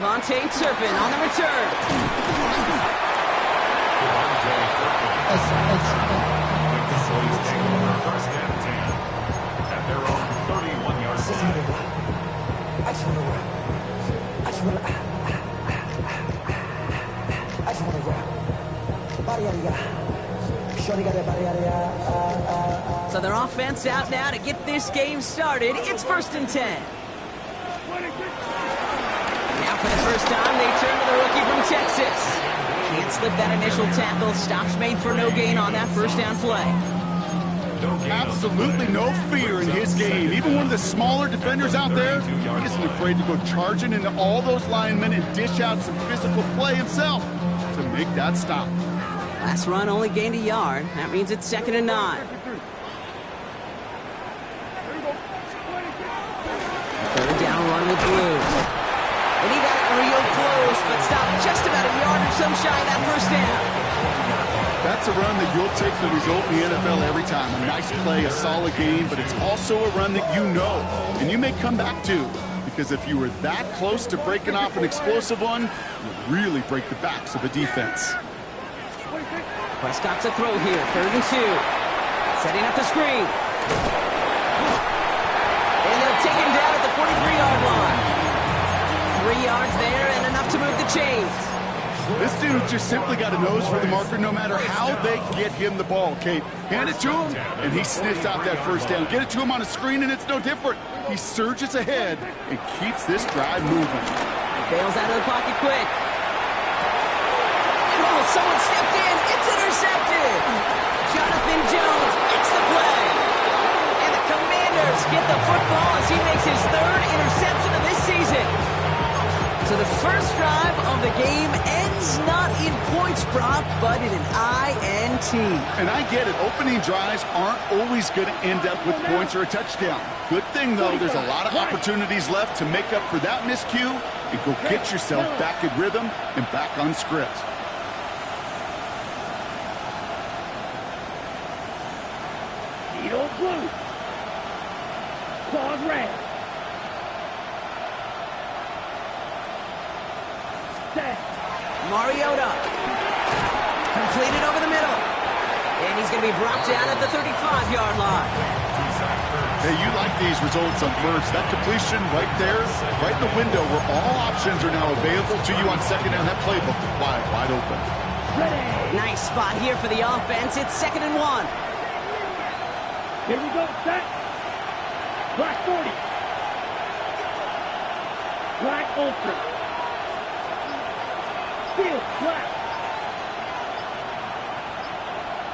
Turpin on the return. At their own 31-yard line. I just want to rap. So their offense out now to get this game started. It's 1st and 10. Now for the first time, they turn to the rookie from Texas. Can't slip that initial tackle. Stops made for no gain on that first down play. Absolutely no fear in his game. Even one of the smaller defenders out there, he isn't afraid to go charging into all those linemen and dish out some physical play himself to make that stop. Last run only gained a yard. That means it's 2nd and 9. Third down run with Blue. And he got it real close, but stopped just about a yard or so shy of that first down. That's a run that you'll take the result in the NFL every time. A nice play, a solid game, but it's also a run that you know, and you may come back to. Because if you were that close to breaking off an explosive one, you really break the backs of a defense. Prescott to throw here, 3rd and 2. Setting up the screen. And they'll take him down at the 43-yard line. 3 yards there and enough to move the chains. This dude just simply got a nose for the marker no matter how they get him the ball, Kate. Hand it to him, and he sniffs out that first down. Get it to him on a screen, and it's no different. He surges ahead and keeps this drive moving. Bails out of the pocket quick. Oh, someone stepped in. It's intercepted. Jonathan Jones makes the play. And the Commanders get the football as he makes his 3rd interception of this season. So the first drive of the game ends not in points, Brock, but in an INT. And I get it. Opening drives aren't always going to end up with points or a touchdown. Good thing, though, there's a lot of opportunities left to make up for that miscue and go get yourself back in rhythm and back on script. Needle blue. Claws red. Mariota. Completed over the middle. And he's going to be brought down at the 35-yard line. Hey, you like these results on first. That completion right there, right in the window where all options are now available to you on 2nd down. That playbook wide open. Ready. Nice spot here for the offense. It's 2nd and 1. Here we go, set. Black 40. Black ultra. Steel, black.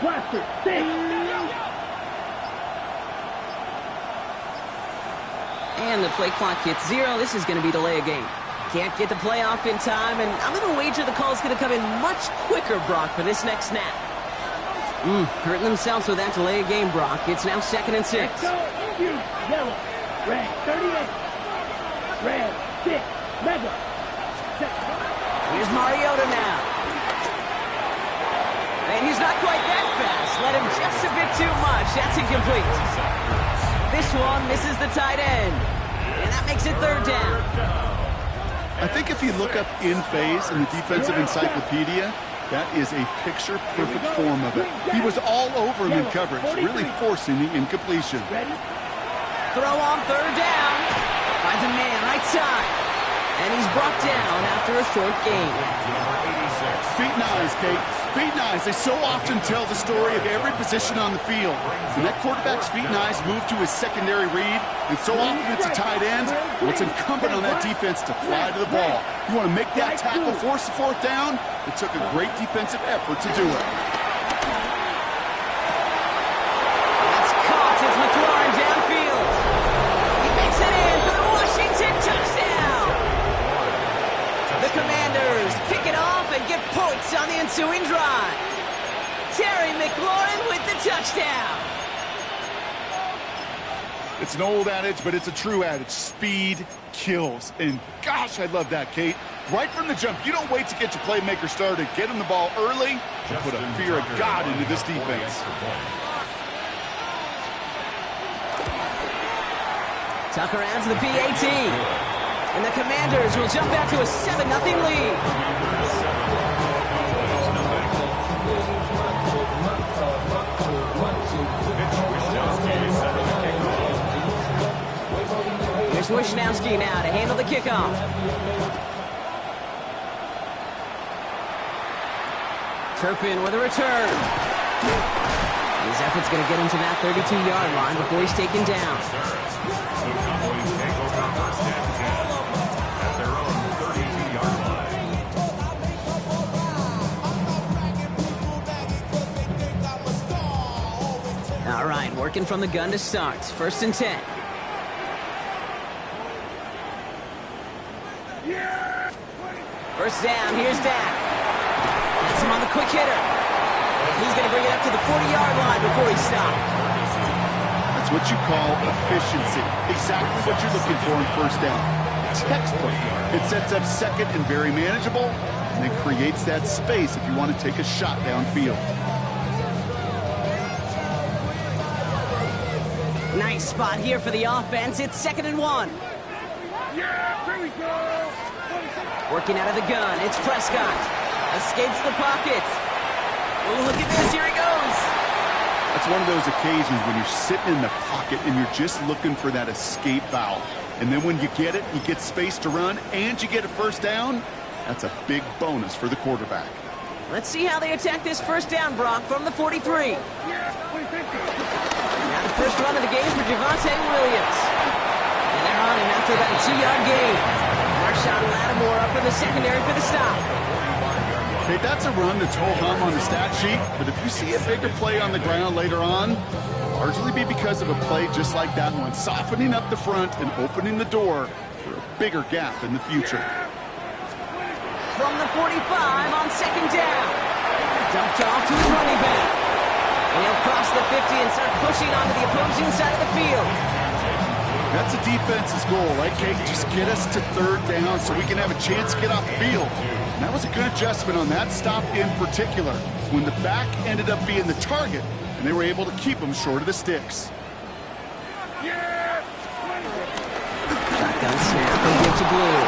Blaster, 6. And the play clock hits 0. This is going to be delay a game. Can't get the play off in time, and I'm going to wager the call's going to come in much quicker, Brock, for this next snap. Hurting themselves with that delay a game, Brock. It's now 2nd and 6. Let's go. Yellow, red, 38. Red, 6, mega. Here's Mariota now. And he's not quite that fast. Let him just a bit too much. That's incomplete. This one misses the tight end. And that makes it 3rd down. I think if you look up in phase in the defensive encyclopedia, that is a picture-perfect form of it. He was all over him in coverage, really forcing the incompletion. Throw on 3rd down. Finds a man right side. And he's brought down after a short gain. Feet and eyes, Kate. Feet and eyes. They so often tell the story of every position on the field. When that quarterback's feet and eyes move to his secondary read, and so often it's a tight end, well, it's incumbent on that defense to fly to the ball. You want to make that tackle, force the 4th down? It took a great defensive effort to do it. That's caught as McLaurin downfield. He makes it in for the Washington touchdown. The Commanders pick it off and get points on the ensuing drive. Terry McLaurin with the touchdown. It's an old adage, but it's a true adage. Speed kills. And gosh, I love that, Kate. Right from the jump, you don't wait to get your playmaker started. Get him the ball early and put a fear of God into this defense. Tucker adds the PAT. And the Commanders will jump out to a 7-0 lead. Here's Wishnowski now to handle the kickoff. Turpin with a return. His effort's going to get him to that 32-yard line before he's taken down. The Cowboys take over first and 10 at their own 32-yard line. All right, working from the gun to start. First and 10. First down, here's Dak. That's him on the quick hitter. And he's going to bring it up to the 40-yard line before he stopped. That's what you call efficiency. Exactly what you're looking for in first down. Textbook. It sets up second and very manageable, and it creates that space if you want to take a shot downfield. Nice spot here for the offense. It's 2nd and 1. Here we go. Working out of the gun, it's Prescott. Escapes the pocket. Oh, look at this, here he goes. That's one of those occasions when you're sitting in the pocket and you're just looking for that escape valve. And then when you get it, you get space to run, and you get a first down. That's a big bonus for the quarterback. Let's see how they attack this first down, Brock, from the 43. Now the first run of the game for Javonte Williams. And they're on him after about a 2-yard gain. Marshawn Lattimore up in the secondary for the stop. Okay, that's a run that's ho-hum on the stat sheet, but if you see a bigger play on the ground later on, largely be because of a play just like that one, softening up the front and opening the door for a bigger gap in the future. From the 45 on 2nd down. Dumped off to his running back. And he'll cross the 50 and start pushing onto the opposing side of the field. That's a defense's goal, right, Kate? Just get us to 3rd down so we can have a chance to get off the field. And that was a good adjustment on that stop in particular, when the back ended up being the target, and they were able to keep him short of the sticks. Shotgun snap and give to Blue.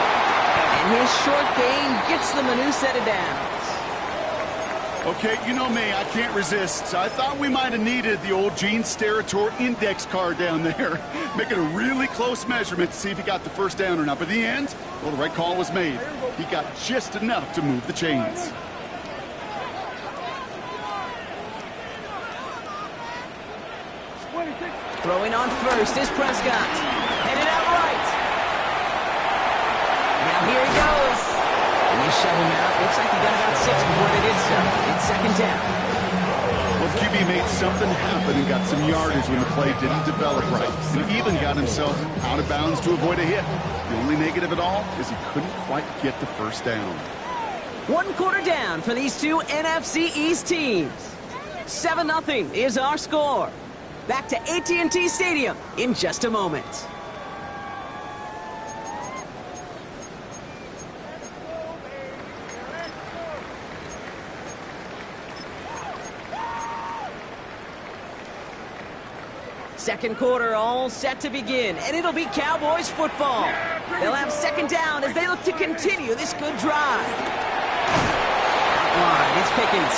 And his short gain gets them a new set of downs. Okay, you know me, I can't resist. I thought we might have needed the old Gene Steratore index card down there, making a really close measurement to see if he got the first down or not. But in the end, well, the right call was made. He got just enough to move the chains. Throwing on first is Prescott. Headed out right. Now here he goes. And they shut him out. Looks like he got about 6 before they did so. It's 2nd down. Well, QB made something happen and got some yardage when the play didn't develop right. And even got himself out of bounds to avoid a hit. The only negative at all is he couldn't quite get the first down. 1 quarter down for these two NFC East teams. 7-0 is our score. Back to AT&T Stadium in just a moment. Second quarter all set to begin, and it'll be Cowboys football. They'll have 2nd down as they look to continue this good drive. Line, it's Pickens.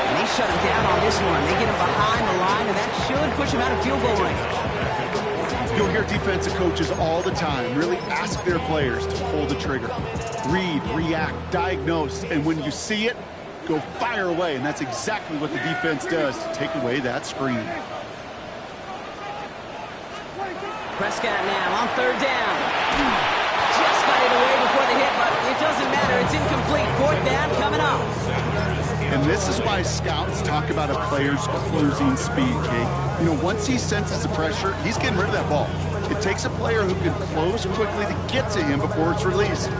And they shut him down on this one. They get him behind the line, and that should push him out of field goal range. You'll hear defensive coaches all the time really ask their players to pull the trigger. Read, react, diagnose, and when you see it, go fire away. And that's exactly what the defense does to take away that screen. Prescott now on 3rd down. Just got it away before the hit, but it doesn't matter. It's incomplete. 4th down coming up. And this is why scouts talk about a player's closing speed, Kate. You know, once he senses the pressure, he's getting rid of that ball. It takes a player who can close quickly to get to him before it's released.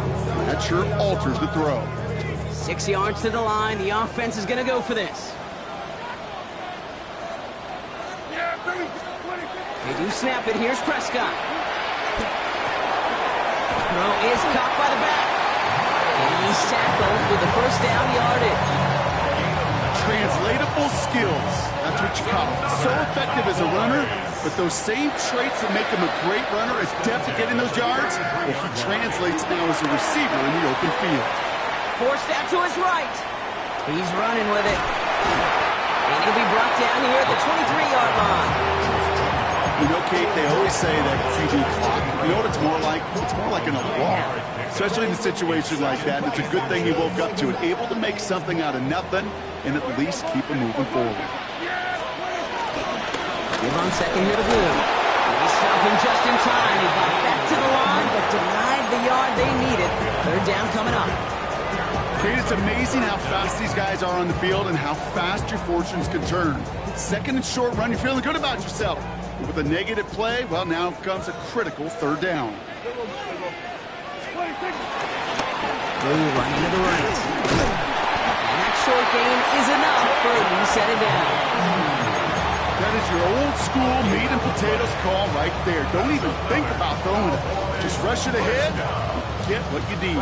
That sure alters the throw. 6 yards to the line. The offense is going to go for this. They do snap it. Here's Prescott. Throw is caught by the back. And he's tackled with the first down yardage. Translatable skills. That's what you call it. So effective as a runner, but those same traits that make him a great runner, adept at getting those yards, well, he translates now as a receiver in the open field. Forced out to his right. He's running with it. And he'll be brought down here at the 23-yard line. You know, Kate, they always say that QB clock, you know what it's more like? It's more like an alarm, especially in a situation like that. And it's a good thing he woke up to it, able to make something out of nothing and at least keep him moving forward. Give on second here to Blue. He stopped him just in time. He got back to the line, but denied the yard they needed. Third down coming up. Kate, it's amazing how fast these guys are on the field and how fast your fortunes can turn. Second and short run, you're feeling good about yourself. But with a negative play, well, now comes a critical third down. Blue running to the right. And that short gain is enough for a new set it down. That is your old school meat and potatoes call right there. Don't even think about throwing it. Just rush it ahead, get what you need.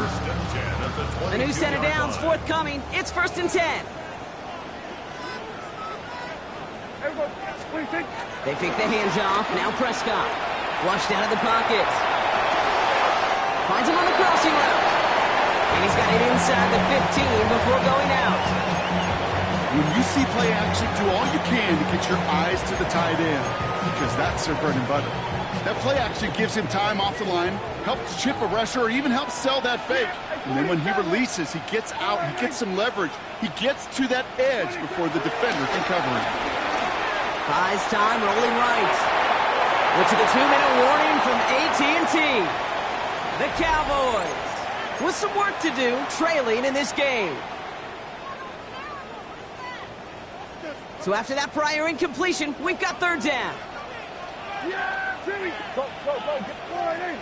A new set of downs forthcoming. It's 1st and 10. They pick the hands off. Now Prescott. Flushed out of the pocket. Finds him on the crossing route. And he's got it inside the 15 before going out. When you see play action, do all you can to get your eyes to the tight end, because that's their bread and butter. That play action gives him time off the line, helps chip a rusher, or even helps sell that fake. And then when he releases, he gets out, he gets some leverage. He gets to that edge before the defender can cover him. Buys time, rolling right. Which is the 2-minute warning from AT&T. The Cowboys with some work to do, trailing in this game. So after that prior incompletion, we've got third down. Yeah, Jimmy! Go, go, go, get the ball right in!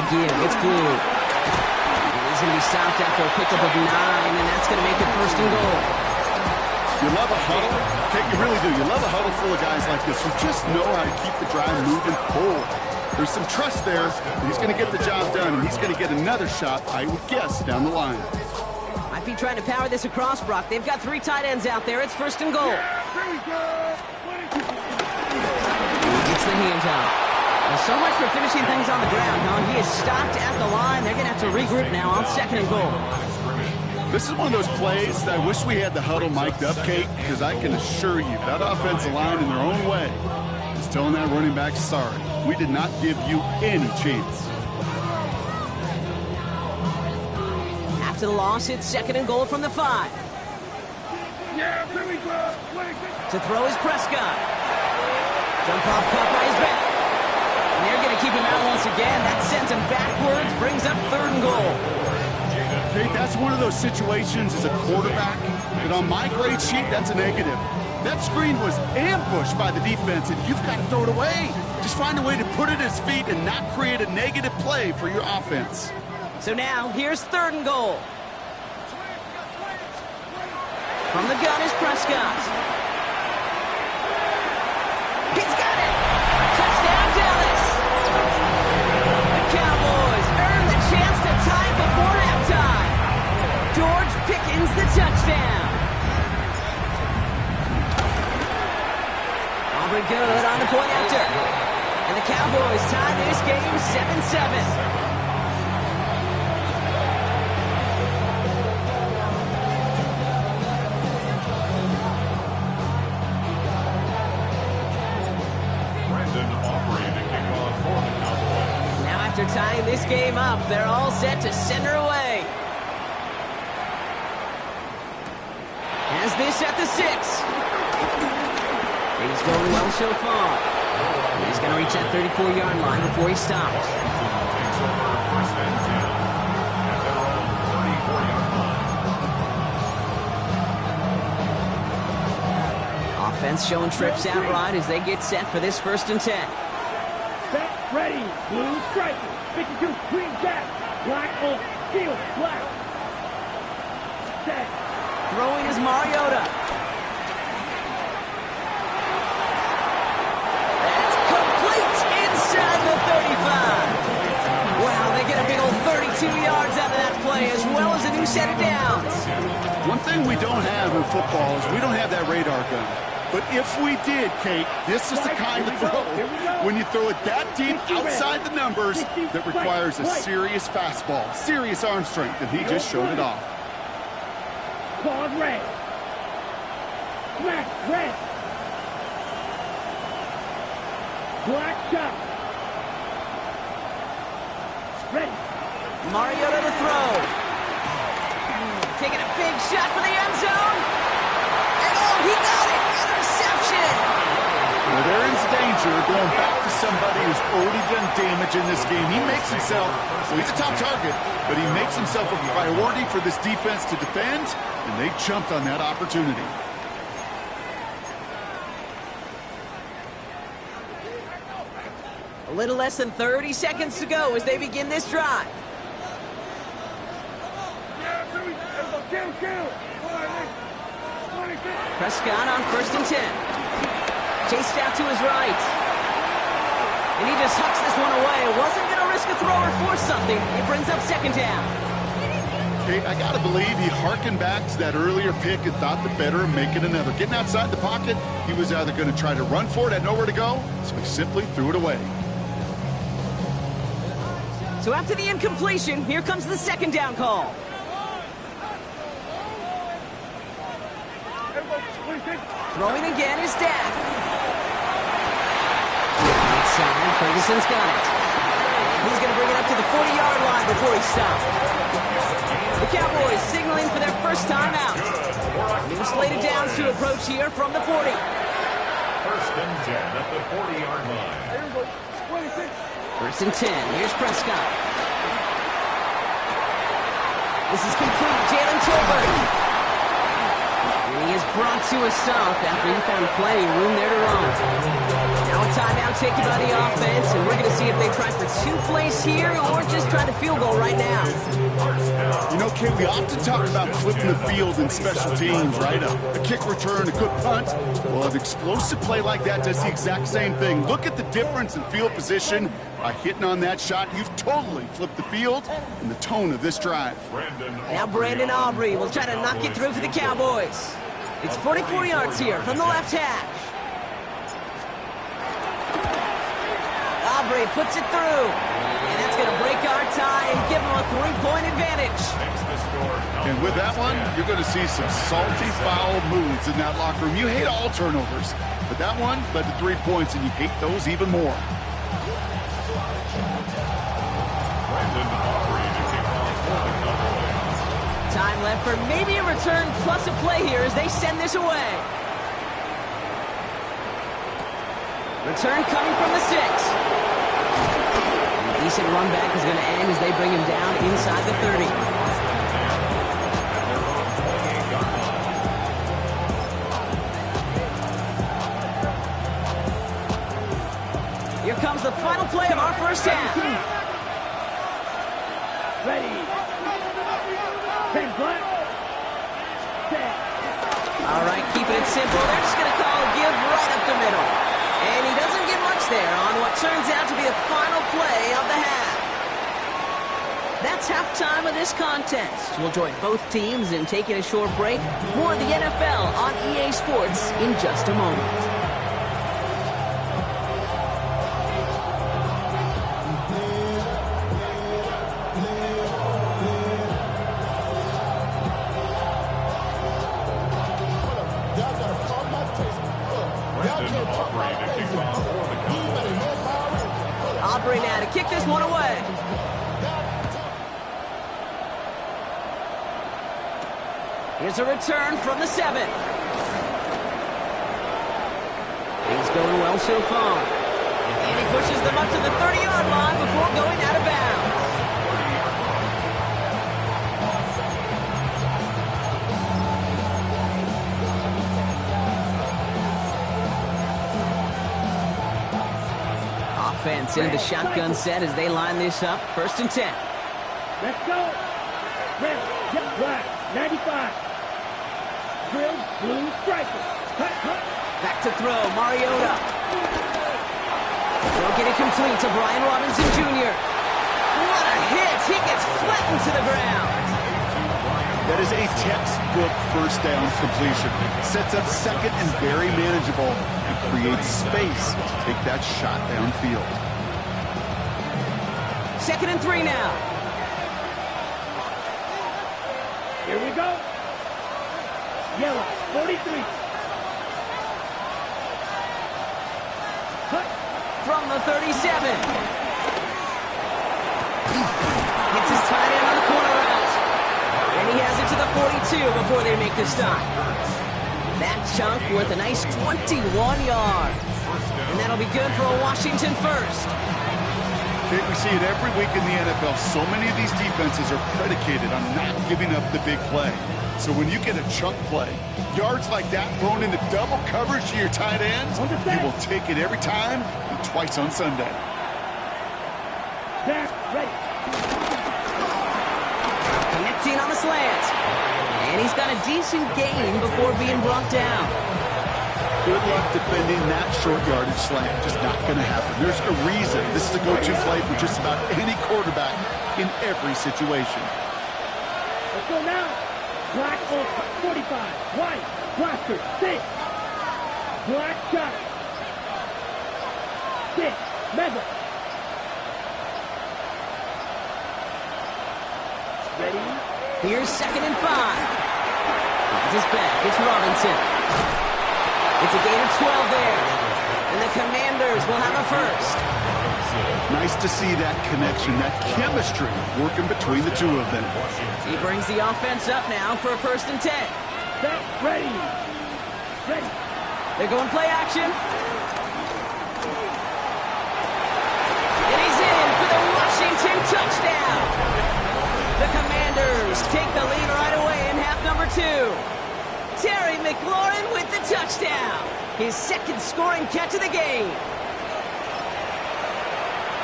Again, it's Blue. He's going to be stopped after a pickup of 9, and that's going to make it 1st and goal. You love a huddle. Okay, you really do. You love a huddle full of guys like this who just know how to keep the drive moving forward. There's some trust there. He's going to get the job done, and he's going to get another shot, I would guess, down the line. Might be trying to power this across, Brock. They've got 3 tight ends out there. It's 1st and goal. He gets the handoff. Well, so much for finishing things on the ground, huh? He is stopped at the line. They're going to have to regroup now on 2nd and goal. This is one of those plays that I wish we had the huddle mic'd up, Kate, because I can assure you that offensive line in their own way is telling that running back, sorry, we did not give you any chance. After the loss, it's 2nd and goal from the 5. To throw is Prescott. Jump off caught by his back. And they're going to keep him out once again. That sends him backwards, brings up 3rd and goal. Kate, that's one of those situations as a quarterback that on my grade sheet, that's a negative. That screen was ambushed by the defense, and you've got to throw it away. Just find a way to put it at his feet and not create a negative play for your offense. So now, here's 3rd and goal. From the gun is Prescott. He's got it! Touchdown, Dallas! The Cowboys earn the chance to tie it before halftime. George Pickens the touchdown. Aubrey good on the point after. And the Cowboys tie this game 7-7. After tying this game up, they're all set to center away. Has this at the 6. He's going well so far. He's going to reach that 34-yard line before he stops. Offense showing trips out right as they get set for this 1st and 10. Set, ready, blue striker, 52, green jack, black on, field, black. Set. Throwing is Mariota. That's complete inside the 35. Wow, they get a big old 32 yards out of that play as well as a new set of downs. One thing we don't have in football is we don't have that radar gun. But if we did, Kate, this is the kind of throw, when you throw it that deep outside the numbers, that requires a serious fastball, serious arm strength, and he just showed it off. Pause red. Smack red. Black shot. Ready. Mariota to throw. Taking a big shot for the end zone. And oh, he got it. Interception. Well, they're in danger going back to somebody who's already done damage in this game. He makes himself, well, he's a top target, but he makes himself a priority for this defense to defend, and they jumped on that opportunity. A little less than 30 seconds to go as they begin this drive. Prescott on 1st and 10. Chased out to his right. And he just hucks this one away. Wasn't going to risk a throw or force something. It brings up 2nd down. Kate, I got to believe he harkened back to that earlier pick and thought the better of making another. Getting outside the pocket, he was either going to try to run for it, had nowhere to go, so he simply threw it away. So after the incompletion, here comes the 2nd down call. Throwing again is Dak. Outside, Ferguson's got it. He's going to bring it up to the 40-yard line before he stops. The Cowboys signaling for their first time out. New slated downs to approach here from the 40. 1st and 10 at the 40-yard line. 1st and 10. Here's Prescott. This is complete. Jalen Tolbert. And he is brought to a stop after he found plenty of room there to run. Now a timeout taken by the offense, and we're going to see if they try for 2 plays here or just try the field goal right now. You know, Kate, we often talk about flipping the field in special teams, right? A kick return, a good punt. Well, an explosive play like that does the exact same thing. Look at the difference in field position. By hitting on that shot, you've totally flipped the field and the tone of this drive. Now Brandon Aubrey will try to knock it through for the Cowboys. It's 44 yards here from the left hash. Aubrey puts it through. And that's going to break our tie and give them a 3-point advantage. And with that one, you're going to see some salty, foul moves in that locker room. You hate all turnovers, but that one led to 3 points, and you hate those even more. Time left for maybe a return plus a play here as they send this away. Return coming from the 6. A decent run back is going to end as they bring him down inside the 30. Here comes the final play of our first half. Ready. All right, keeping it simple. They're just going to call a give right up the middle. And he doesn't get much there on what turns out to be the final play of the half. That's halftime of this contest. We'll join both teams in taking a short break. More of the NFL on EA Sports in just a moment. Aubrey now to kick this one away. Here's a return from the 7. Things going well so far. And he pushes them up to the 30-yard line before going out of bounds. Offense into the shotgun set as they line this up. 1st and 10. Let's go. Red, jet black, 95. Drill, blue, striker. Cut, cut. Back to throw, Mariota. They'll get it complete to Brian Robinson Jr. What a hit! He gets flattened to the ground. That is a textbook first down completion. Sets up second and very manageable and creates space to take that shot downfield. 2nd and 3 now. Here we go. Yellow, 43. Cut. From the 37. Gets his tight end on the corner route. And he has it to the 42 before they make the stop. That chunk worth a nice 21 yards. And that'll be good for a Washington first. Okay, we see it every week in the NFL. So many of these defenses are predicated on not giving up the big play. So when you get a chunk play, yards like that thrown into double coverage to your tight end, you will take it every time and twice on Sunday. Back, ready. Connecting on the slant. And he's got a decent gain before being brought down. Good luck defending that short yardage slant. Just not going to happen. There's a reason this is a go-to play for just about any quarterback in every situation. Let's go now. Black on 45. White. Blaster. 6. Black shot. 6. Mega. Ready? Here's 2nd and 5. Finds his back. It's Robinson. It's a gain of 12 there. And the Commanders will have a first. Nice to see that connection, that chemistry working between the two of them. He brings the offense up now for a 1st and 10. Set. Ready. Ready. They're going play action. And he's in for the Washington touchdown. The Commanders take the lead right away in half number 2. Terry McLaurin with the touchdown. His 2nd scoring catch of the game.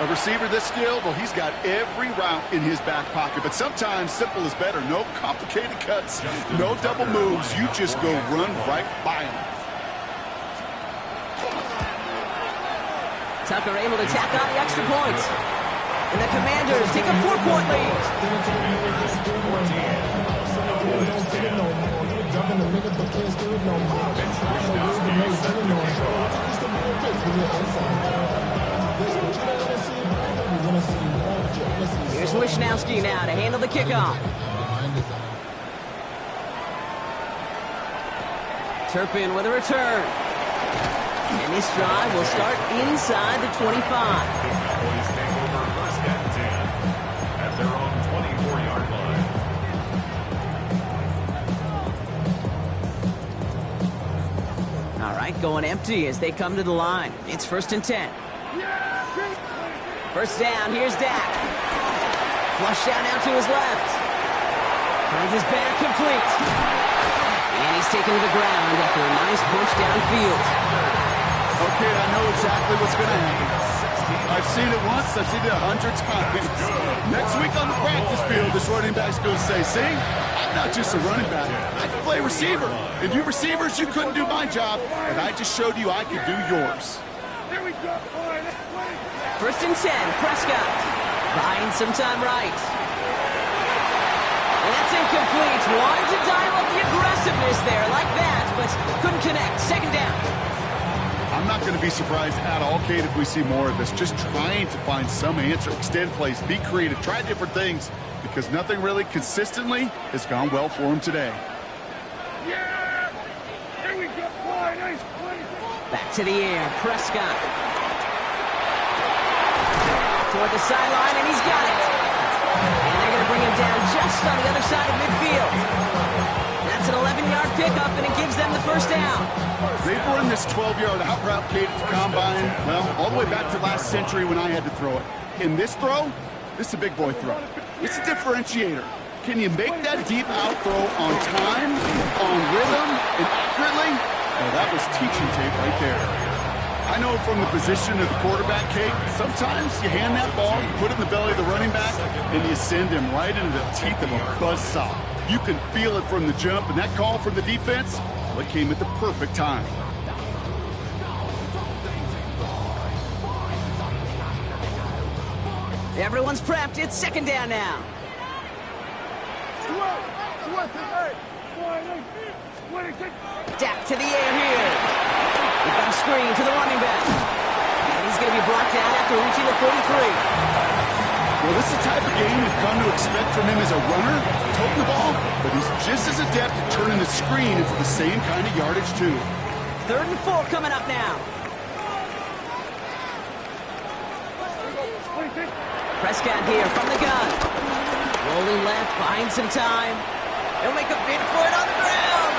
A receiver this skilled, well, he's got every route in his back pocket. But sometimes simple is better. No complicated cuts, no double moves. You just go run right by him. Tucker able to tack on the extra points. And the Commanders take a 4-point lead. Here's Wishnowski now to handle the kickoff. Turpin with a return. And this drive will start inside the 25. Cowboys take over 1st and 10 at their own 24-yard line. All right, going empty as they come to the line. It's 1st and 10. First down, here's Dak. Flush down out to his left. Finds his back complete. And he's taken to the ground after a nice push downfield. Okay, I know exactly what's going to happen. I've seen it once, I've seen it 100 times. Next week on the practice field, this running back's going to say, see, I'm not just a running back, I can play receiver. And you receivers, you couldn't do my job, and I just showed you I could do yours. Here we go, boy. 1st and 10, Prescott. Buying some time right. And that's incomplete. Wanted to dial up the aggressiveness there like that, but couldn't connect. 2nd down. I'm not going to be surprised at all, Kate, if we see more of this. Just trying to find some answer, extend plays, be creative, try different things, because nothing really consistently has gone well for him today. Yeah! Here we go, boy. Nice play. Back to the air, Prescott. Toward the sideline, and he's got it. And they're going to bring him down just on the other side of midfield. That's an 11-yard pickup, and it gives them the 1st down. They've run this 12-yard out route, Kate, at the combine, well, all the way back to last century when I had to throw it. In this throw, this is a big boy throw. It's a differentiator. Can you make that deep out throw on time, on rhythm, and accurately? Oh, that was teaching tape right there. I know from the position of the quarterback, Kate, sometimes you hand that ball, you put it in the belly of the running back, and you send him right into the teeth of a buzzsaw. You can feel it from the jump, and that call from the defense, well, it came at the perfect time. Everyone's prepped. It's 2nd down now. Dak to the air here. We've got a screen to the running back. And he's going to be brought down after reaching the 43. Well, this is the type of game you've come to expect from him as a runner, toting the ball, but he's just as adept at turning the screen into the same kind of yardage, too. 3rd and 4 coming up now. Prescott here from the gun. Rolling left, buying some time. He'll make a bid for it on the ground.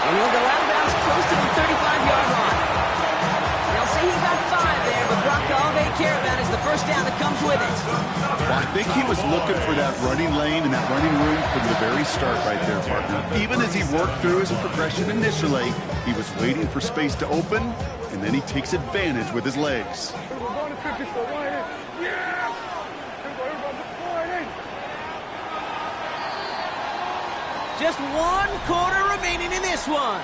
And he'll go out of bounds close to the 35-yard line. They'll say he got 5 there, but Brock, all they care about is the first down that comes with it. Well, I think he was looking for that running lane and that running room from the very start right there, partner. Even as he worked through his progression initially, he was waiting for space to open, and then he takes advantage with his legs. Just 1 quarter remaining in this one.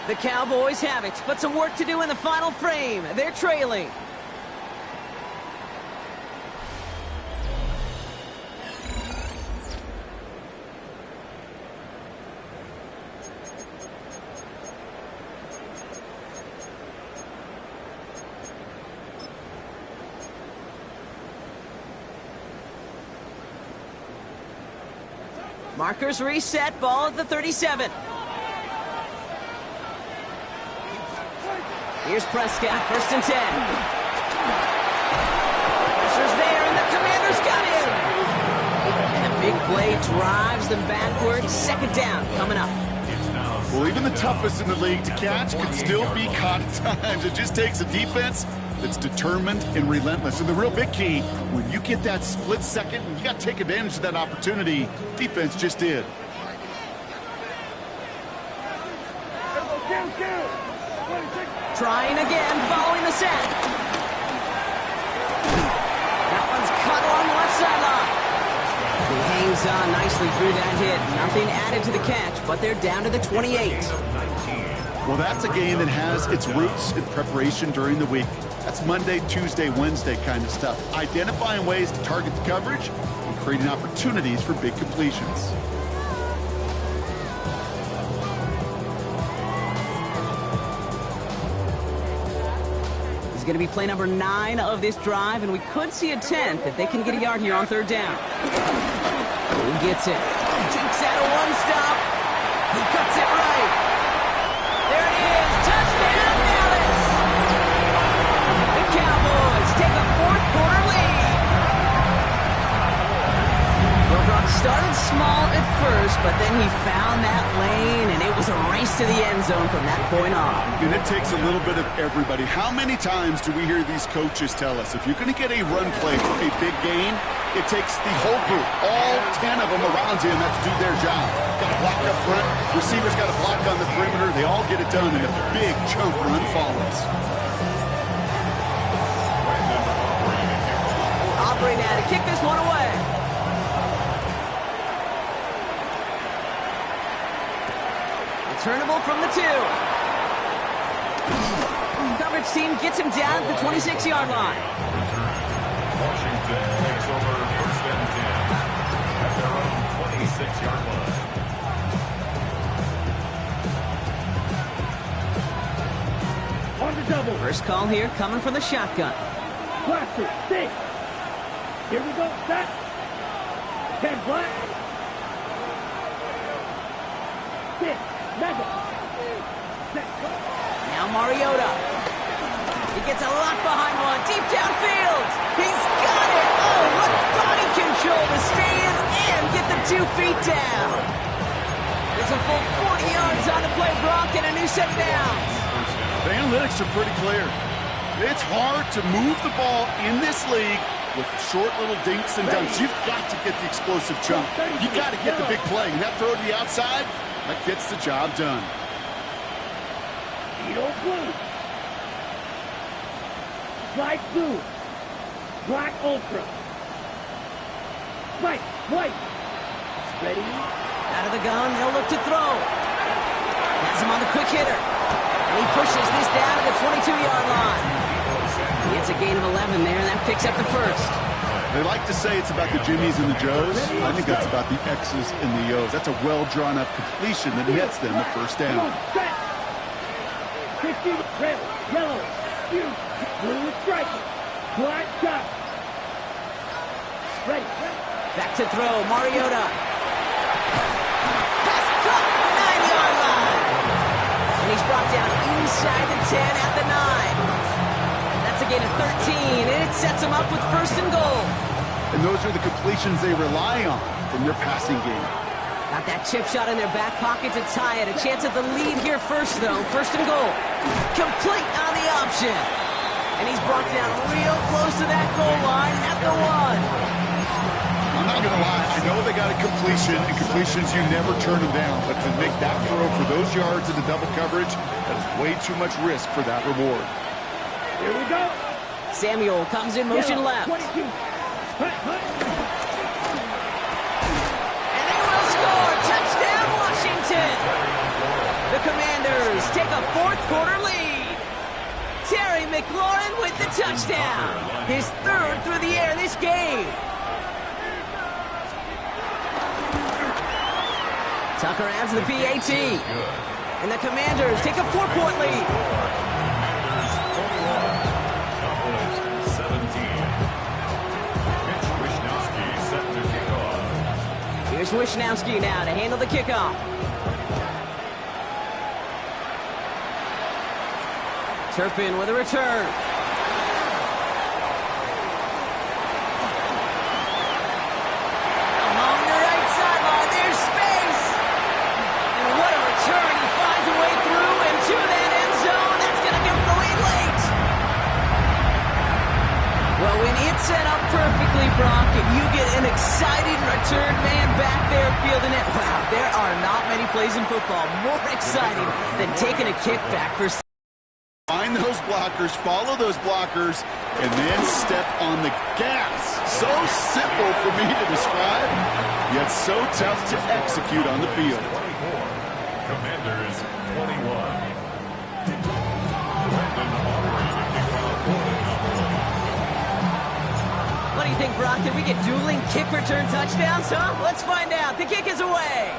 The Cowboys have it, but some work to do in the final frame. They're trailing. Markers reset, ball at the 37. Here's Prescott, 1st and 10. Pressure's there, and the Commanders got him. And a big play drives them backwards. 2nd down coming up. Well, even the toughest in the league to catch can still be caught at times. It just takes a defense that's determined and relentless. And the real big key, when you get that split second, you got to take advantage of that opportunity. Defense just did. Trying again, following the set. That one's cut along the left sideline. He hangs on nicely through that hit. Nothing added to the catch, but they're down to the 28. Well, that's a game that has its roots in preparation during the week. That's Monday, Tuesday, Wednesday kind of stuff. Identifying ways to target the coverage and creating opportunities for big completions. Going to be play number 9 of this drive, and we could see a 10th if they can get a yard here on 3rd down. He gets it. Takes out a 1-stop. He cuts it right. There it is. Touchdown, Dallas. The Cowboys take a 4th quarter lead. Brock started small at first, but then he found that lane, and it was a race to the end zone from that point on. And it takes a little bit of everybody. How many times do we hear these coaches tell us, if you're going to get a run play for a big gain, it takes the whole group, all 10 of them around him have to do their job. Got to block up front, receivers got to block on the perimeter, they all get it done, and a big chunk run follows. Operating now to kick this one away. Returnable from the 2. Coverage team gets him down at the 26-yard line. Washington takes over 1st and 10 at their own 26-yard line. On the double. First call here coming from the shotgun. Blaster, 6. Here we go, set. 10 black. 6, mega. Set, go. Now Mariota. He gets a lock behind one, deep downfield. He's got it. Oh, what body control to stay in and get the 2 feet down. It's a full 40 yards on the play, Brock, and a new set of downs. The analytics are pretty clear. It's hard to move the ball in this league with short little dinks and dunks. You've got to get the explosive chunk. You've got to get the big play. And that throw to the outside, that gets the job done. Edo blue. Light blue. Black ultra. White, white. Ready? Out of the gun, they'll look to throw. Has him on the quick hitter. And he pushes this down to the 22-yard line. He gets a gain of 11 there, and that picks up the first. They like to say it's about the Jimmies and the Joes. I think that's about the X's and the O's. That's a well-drawn-up completion that nets them a first down. 50, red, yellow, blue stripe, black shot. Ready. Back to throw, Mariota. Pass caught, 9-yard line. And he's brought down inside the 10 at the 9. That's a gain of 13, and it sets him up with first and goal. And those are the completions they rely on from their passing game. Got that chip shot in their back pocket to tie it. A chance at the lead here first, though. First and goal. Complete on the option. And he's brought down real close to that goal line at the 1. I'm not going to lie. I know they got a completion, and completions, you never turn them down. But to make that throw for those yards in the double coverage, that is way too much risk for that reward. Here we go. Samuel comes in motion left. 22. And they will score. Touchdown, Washington. The Commanders take a fourth-quarter lead. Terry McLaurin with the touchdown. His third through the air this game. Tucker adds the PAT. And the Commanders take a 4-point lead. Here's Wishnowski now to handle the kickoff. Turpin with a return. Along the right sideline, there's space. And what a return. He finds a way through and to that end zone. That's going to give him the lead late. Well, when it's set up perfectly, Brock, and you get an exciting return man back there fielding it, wow, there are not many plays in football more exciting than taking a kickback for... Find those blockers, follow those blockers, and then step on the gas. So simple for me to describe, yet so tough to execute on the field. 24. Commanders 21. What do you think, Brock? Can we get dueling kick return touchdowns, huh? Let's find out. The kick is away.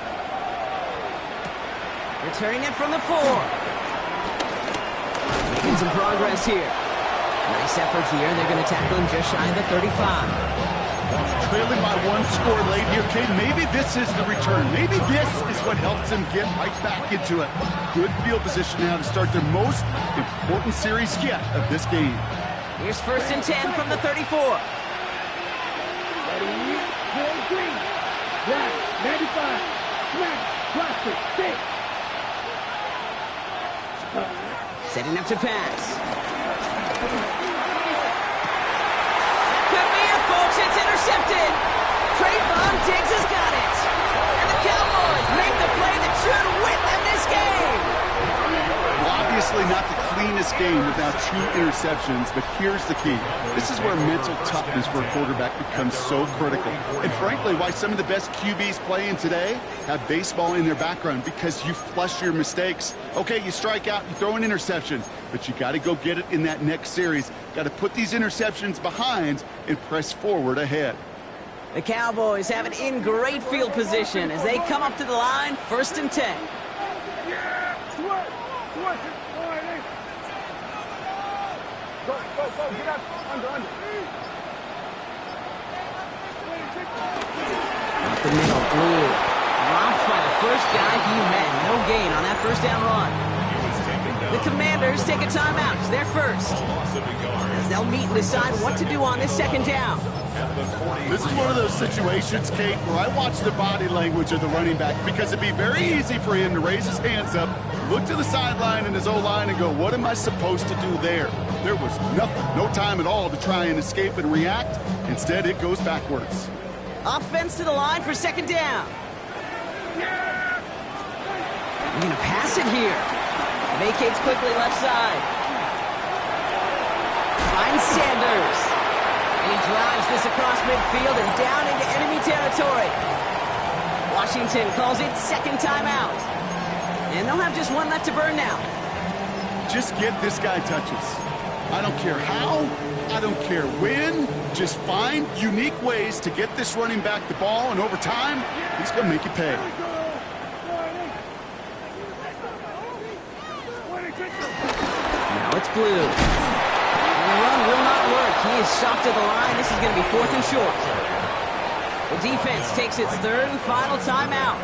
Returning it from the 4. Making some progress here. Nice effort here. They're going to tackle him just shy of the 35. Trailing by 1 score late here, Kate. Maybe this is the return. Maybe this is what helps them get right back into it. Good field position now to start their most important series yet of this game. Here's first and 10 from the 34. Ready, full green. Black, 95. Smack, plastic, stick. Setting up to pass. Could be it, folks. It's intercepted. Trayvon Diggs has got it. And the Cowboys make the play that should win them this game. Well, obviously not the cleanest game without 2 interceptions, but here's the key. This is where mental toughness for a quarterback becomes so critical. And frankly, why some of the best QBs playing today have baseball in their background, because you flush your mistakes. Okay, you strike out, you throw an interception, but you got to go get it in that next series. Got to put these interceptions behind and press forward ahead. The Cowboys have it in great field position as they come up to the line, first and 10. Go, get up, under. Up the middle, Blue. Dropped by the first guy he met. No gain on that first down run. The Commanders take a timeout. They're first. As they'll meet and decide what to do on this second down. This is one of those situations, Kate, where I watch the body language of the running back, because it'd be very easy for him to raise his hands up, look to the sideline and his O-line and go, what am I supposed to do there? There was nothing, no time at all to try and escape and react. Instead, it goes backwards. Offense to the line for second down. We're going to pass it here. Vacates quickly left side. Finds Sanders. And he drives this across midfield and down into enemy territory. Washington calls it second timeout. And they'll have just 1 left to burn now. Just get this guy touches. I don't care how, I don't care when, just find unique ways to get this running back the ball, and over time, he's going to make you pay. Now it's Blue. And the run will not work. He is soft to the line. This is going to be 4th and short. The defense takes its 3rd and final timeout,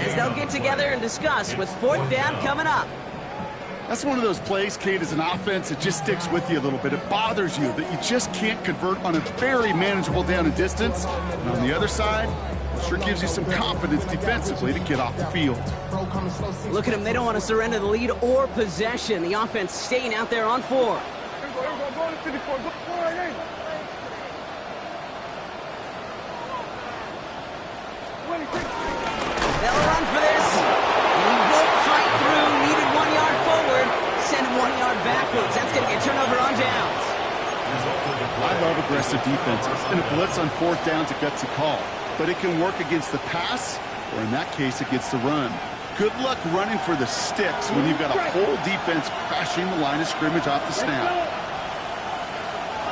as they'll get together and discuss with 4th down coming up. That's one of those plays, Kate, as an offense, it just sticks with you a little bit. It bothers you that you just can't convert on a very manageable down and distance. And on the other side, it sure gives you some confidence defensively to get off the field. Look at them. They don't want to surrender the lead or possession. The offense staying out there on 4. They'll run for this. And he won't fight through. Needed 1 yard forward. Send him 1 yard backwards. That's going to get turnover on downs. I love aggressive defenses, and a blitz on 4th down's a gutsy call. But it can work against the pass, or in that case, against the run. Good luck running for the sticks when you've got a whole defense crashing the line of scrimmage off the snap.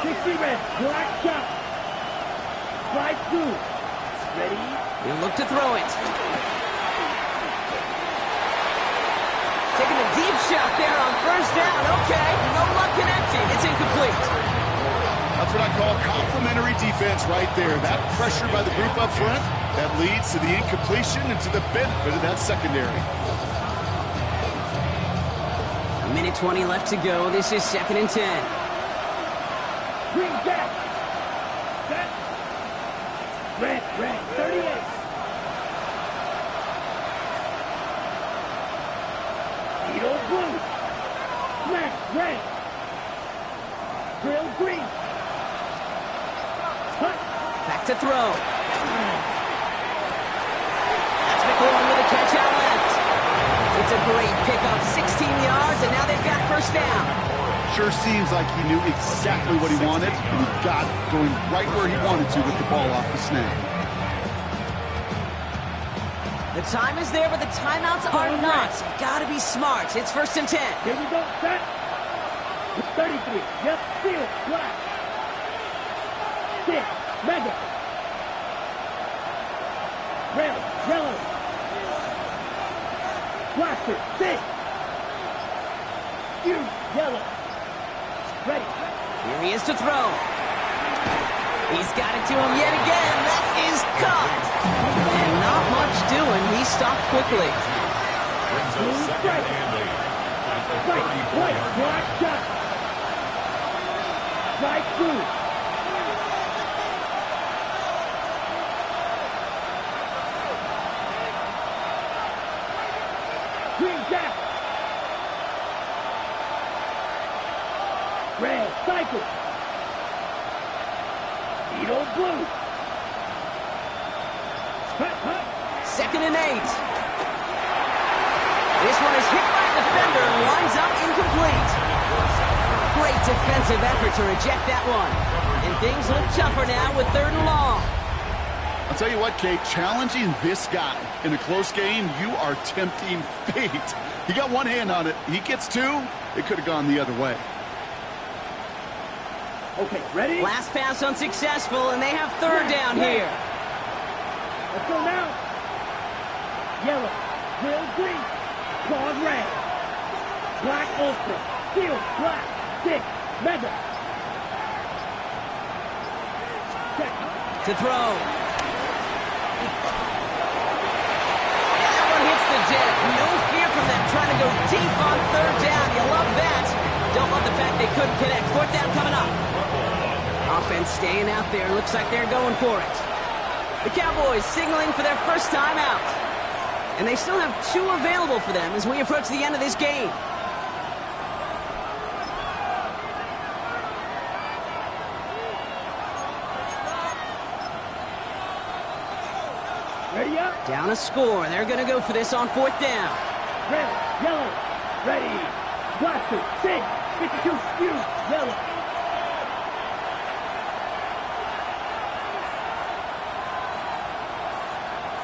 60 red, black shot. Slide through. Ready? He'll look to throw it. Taking a deep shot there on 1st down. Okay, no luck connecting. It's incomplete. That's what I call complimentary defense right there. That pressure by the group up front, that leads to the incompletion and to the benefit of that secondary. 1:20 left to go. This is 2nd and 10. Green jack. Set. Red, 38. Needle blue. Smash, red. Drill green. Cut. Back to throw. That's McLaurin with a catch out left. It's a great pickup, 16 yards, and now they've got 1st down. Sure seems like he knew exactly what he wanted, and he got it, going right where he wanted to with the ball off the snap. The time is there, but the timeouts are not. Gotta be smart. It's 1st and 10. Here we go, set. 33. Yep, seal, black. 6, mega. Red, yellow. Blaster, 6. You, yellow. Ready. Here he is to throw. He's got it to him yet again. That is caught. And not much doing. He stopped quickly. Brings us 2nd and 8. At the Strike, 34 white, yard black line. shot. Strike through. Green jack. Red cycle. Needle blue. Hut, hut. 2nd and 8. This one is hit by a defender and winds up incomplete. Great defensive effort to reject that one. And things look tougher now with 3rd and long. I'll tell you what, Kate, challenging this guy in a close game, you are tempting fate. He got one hand on it. He gets 2. It could have gone the other way. Okay, ready? Last pass unsuccessful, and they have 3rd down here. Let's go now. Yellow, grill green, claws red. Black ultra, steel, black, 6, mega. Check. To throw. And that one hits the deck. No fear from them trying to go deep on 3rd down. You love that. Don't love the fact they couldn't connect. 4th down coming up. Offense staying out there. Looks like they're going for it. The Cowboys signaling for their 1st time out. And they still have 2 available for them as we approach the end of this game. Ready up? Down a score. They're going to go for this on 4th down. Red, yellow, ready. Blaster, 6, 52, spew, yellow.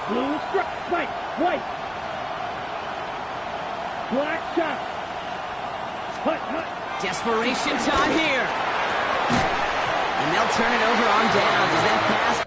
Blue strike, white, white. Black shot. Hut, hut. Desperation time here. And they'll turn it over on downs as that pass.